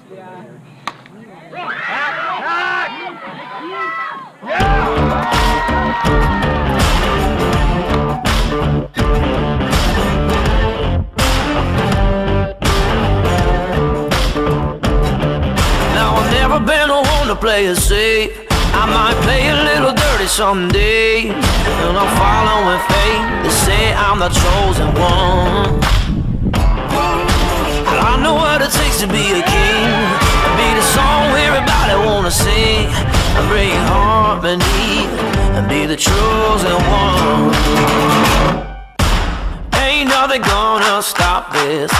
Now I've never been a one to play it safe. I might play a little dirty someday, and I'm following fate. They say I'm the chosen one. I know what it takes to be a king, to be the song everybody wanna sing, and break harmony, and be the chosen one. Ain't nothing gonna stop this.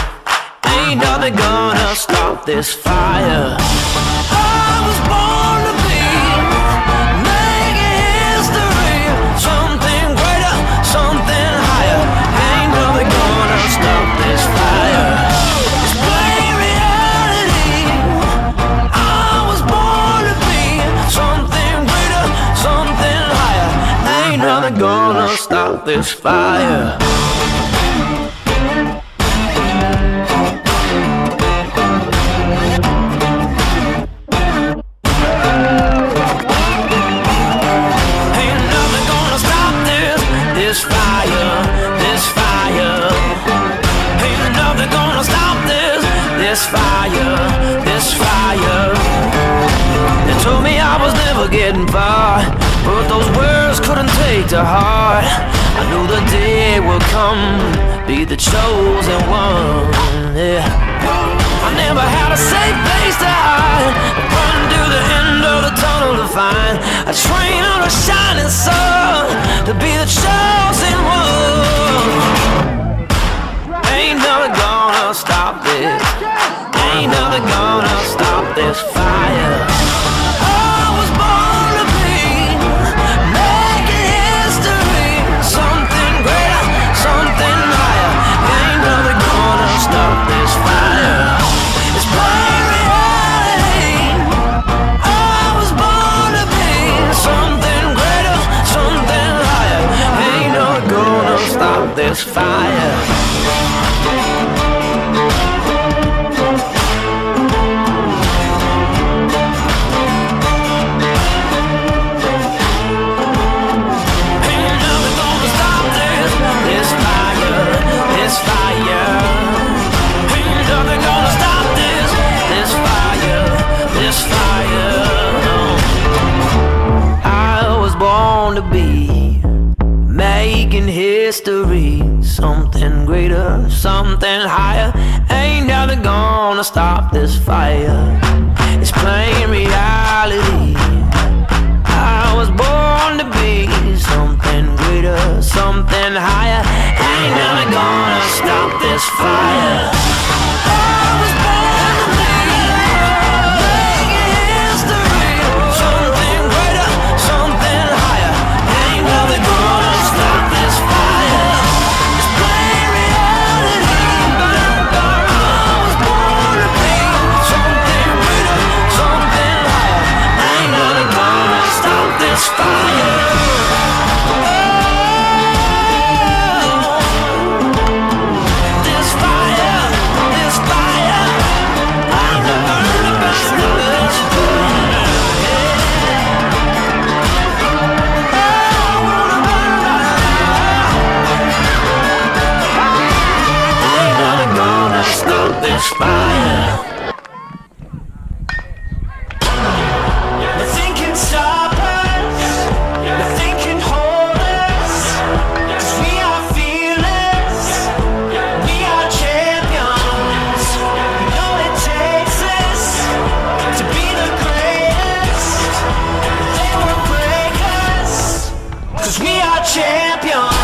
Ain't nothing gonna stop this fire. I was born to be making history, something greater, something higher. Ain't nothing gonna stop this fire. It's plain reality. I was born to be something greater, something higher. Ain't nothing gonna stop this fire. This fire. They told me I was never getting far, but those words couldn't take to heart. I knew the day would come, be the chosen one. Yeah. I never had a safe place to hide, run to the end of the tunnel to find a train on a shining sun, to be the chosen one. Ain't nothing gonna stop this. Ain't nothing gonna stop this fire. I was born to be making history, something greater, something higher. Ain't nothing gonna stop this fire. It's plain reality. I was born to be something greater, something higher. Ain't nothing gonna stop this fire. To be making history, something greater, something higher. Ain't nothing gonna stop this fire. It's plain reality. I was born to be something greater, something higher. Ain't nothing gonna stop this fire. I was born to be making history, something greater, something higher. Ain't nothing gonna stop this fire. It's plain reality. I was born to be something greater, something higher. Ain't nothing gonna stop this fire. This fire. Nothing can stop us, nothing can hold us, 'cause we are fearless, we are champions. We know it takes us to be the greatest. They won't break us, 'cause we are champions.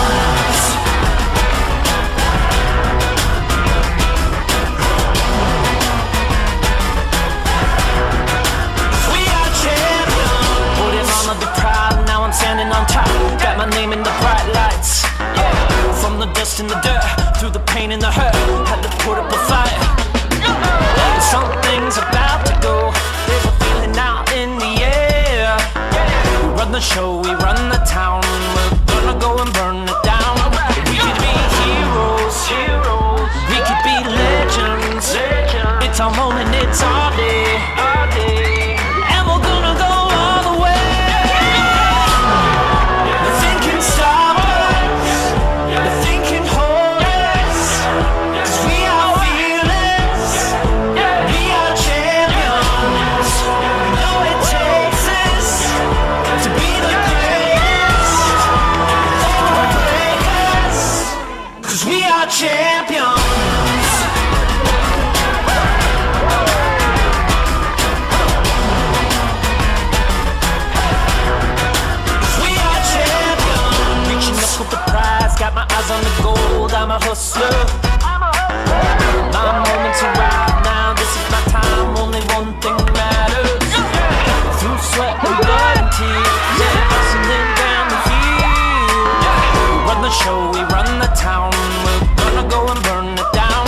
Standing on top, got my name in the bright lights. Yeah. From the dust and the dirt, through the pain and the hurt, had to put up a fight. Something's about to go, there's a feeling out in the air. We run the show, we run the town, we're gonna go and burn it down. We could be heroes, we could be legends. It It's all morning, it's all day, all day. And we're gonna go all the way. Nothing can stop us, nothing can hold us, 'cause we are fearless, we are champions. We know it takes us to be the greatest. They won't break us, 'cause we are champions. Got my eyes on the gold, I'm a hustler. My moment's arrived now, this is my time, only one thing matters. Through sweat and blood and tears, yeah, hustling down the field. We run the show, we run the town, we're gonna go and burn it down.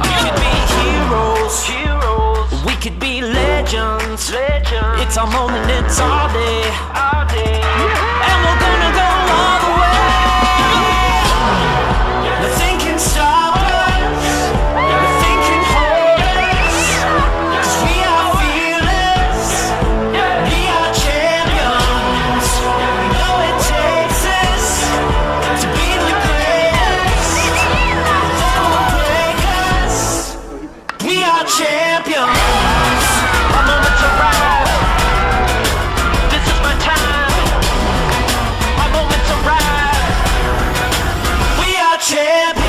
We could be heroes, heroes. We could be legends, legends. It's our moment, it's our day, our day. And we're gonna go all the way. Nothing can stop us, nothing can hold us, 'cause we are fearless, we are champions. We know it takes us to be the greatest. They won't break us, we are champions. My moment's arrived, this is my time. My moment's arrived, we are champions.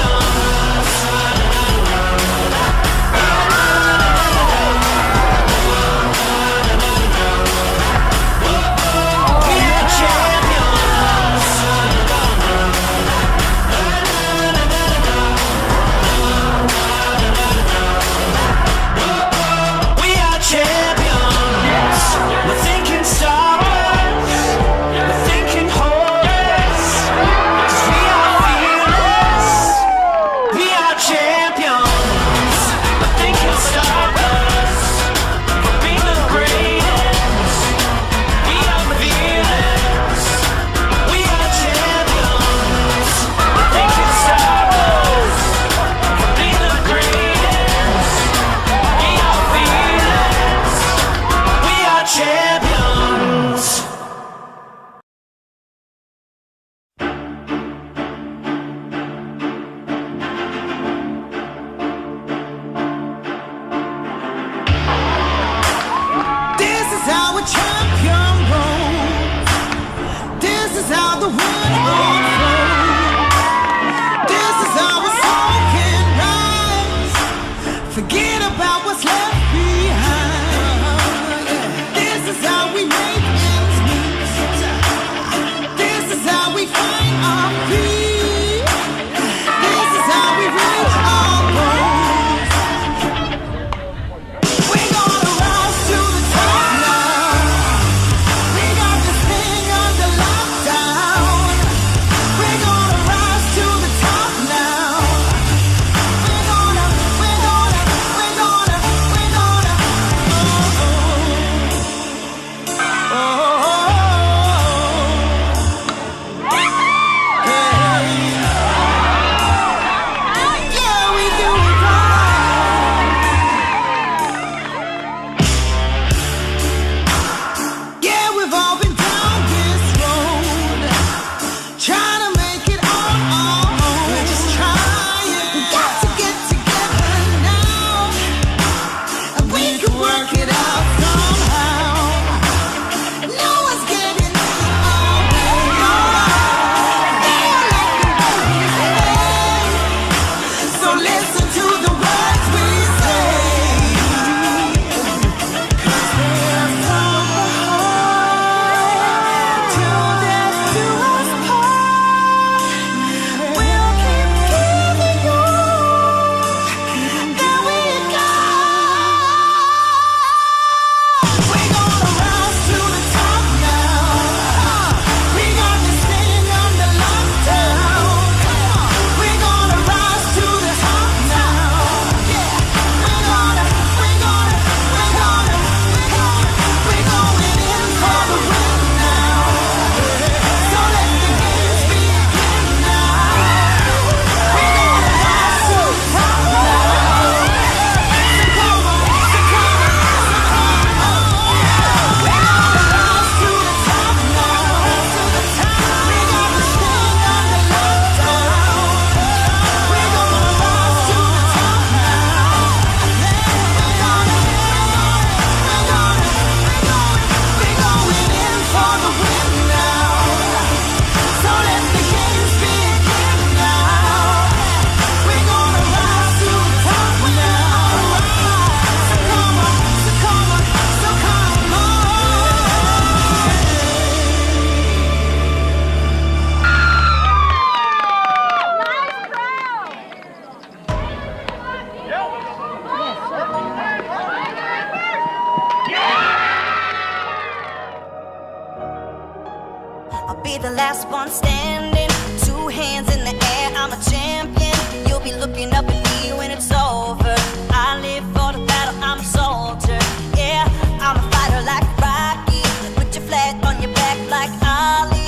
be the last one standing. 2 hands in the air, I'm a champion. You'll be looking up at me when it's over. I live for the battle, I'm a soldier. Yeah, I'm a fighter like Rocky. Put your flag on your back like Ali.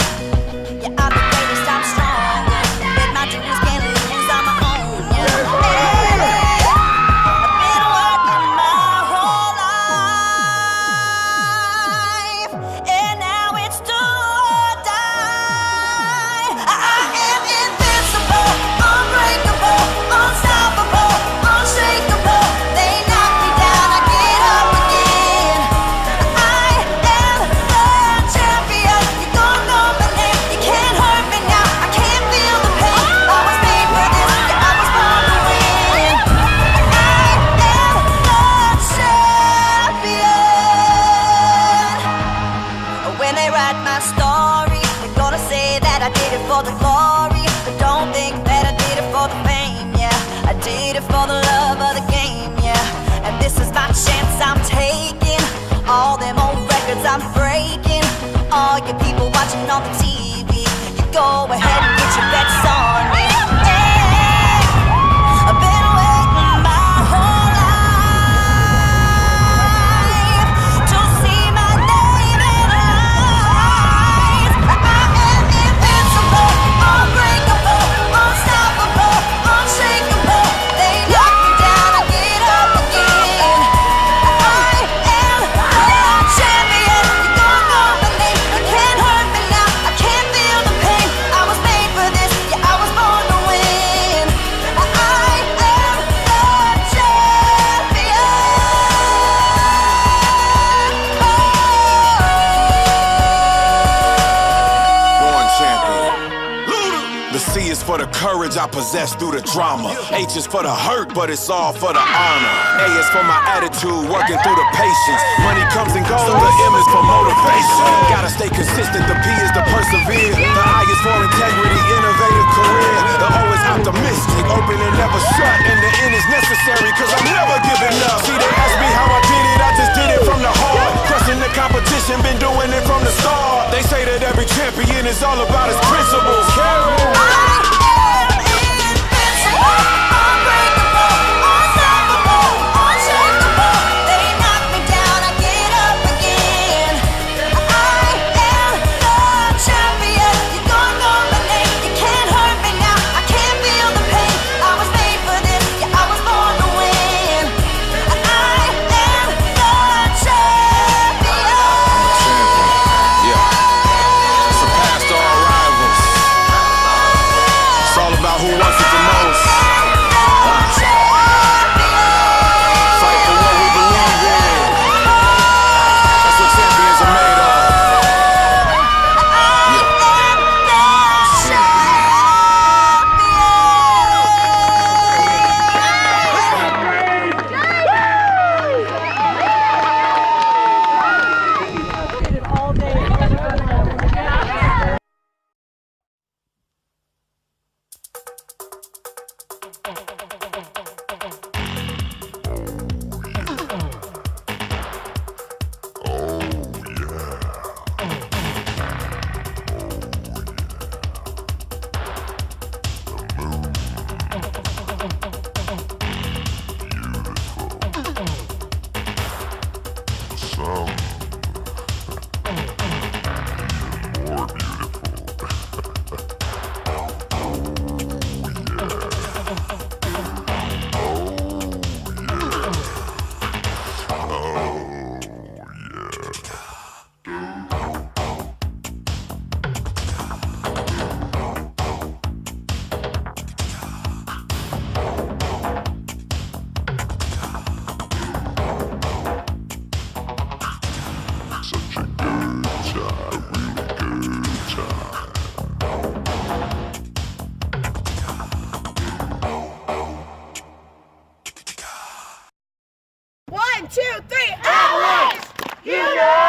Yeah, I'm the greatest, I'm stronger. Bet my dreams can't lose, I'm my own. Yeah, I've been working my whole life, and now it's do or die. I am invincible, unbreakable, unstoppable, unshakable. They knock me down, I get up again. I am the champion. You don't know my name, you can't hurt me now. I can't feel the pain. I was made for this, yeah, I was born to win. I am the champion. When they write my story, they're gonna say that I did it for the glory. But don't think that I did it for the fame, yeah. I did it for the love of the game, yeah. And this is my chance I'm taking. All them old records I'm breaking. All you people watching on the TV, you go ahead and get your bets on me. Yeah, I've been waiting my whole life to see my name in lights. I am invincible, unbreakable, unstoppable, unshakable. They knock me down, I get up again. I am the champion. You don't know my name, you can't hurt me now. I can't feel the pain. I was made for this, yeah, I was born to win. I am the champion. Born champion. The C is for the courage I possess through the drama. H is for the hurt, but it's all for the honor. A is for my attitude, working through the patience. Money comes and goes, the M is for motivation. Gotta stay consistent, the P is to persevere. The I is for integrity, innovative career. The O is optimistic, open and never shut. And the N is necessary, cause I'm never giving up. See, they ask me how I did it, I just did it from the heart. Crushing the competition, been doing it from the start. They say that every champion is all about his principles. Carry. Who wants it the most? Fight for what we believe in. That's what champions are made of. One, two, three, Avalanche! You know!